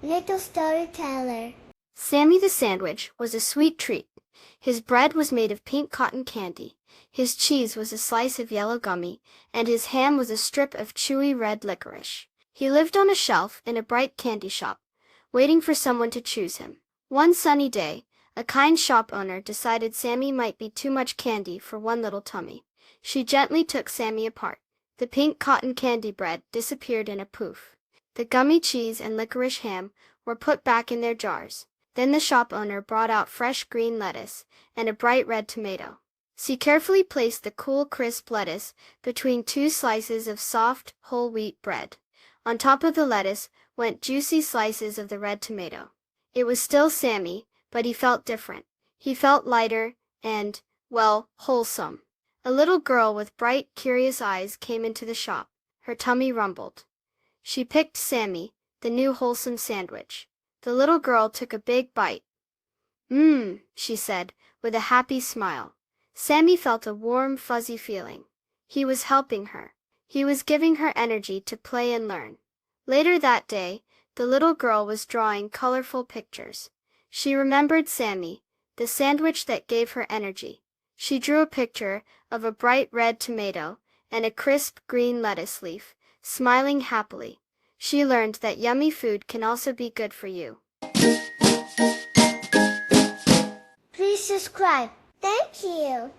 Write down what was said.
Little storyteller. Sammy the sandwich was a sweet treat. His bread was made of pink cotton candy, his cheese was a slice of yellow gummy, and his ham was a strip of chewy red licorice. He lived on a shelf in a bright candy shop, waiting for someone to choose him. One sunny day, a kind shop owner decided Sammy might be too much candy for one little tummy. She gently took Sammy apart. The pink cotton candy bread disappeared in a poof. The gummy cheese and licorice ham were put back in their jars. Then the shop owner brought out fresh green lettuce and a bright red tomato. She carefully placed the cool, crisp lettuce between two slices of soft, whole wheat bread. On top of the lettuce went juicy slices of the red tomato. It was still Sammy, but he felt different. He felt lighter and, well, wholesome. A little girl with bright, curious eyes came into the shop. Her tummy rumbled. She picked Sammy, the new wholesome sandwich. The little girl took a big bite. Mmm, she said, with a happy smile. Sammy felt a warm, fuzzy feeling. He was helping her. He was giving her energy to play and learn. Later that day, the little girl was drawing colorful pictures. She remembered Sammy, the sandwich that gave her energy. She drew a picture of a bright red tomato and a crisp green lettuce leaf, smiling happily. She learned that yummy food can also be good for you. Please subscribe. Thank you.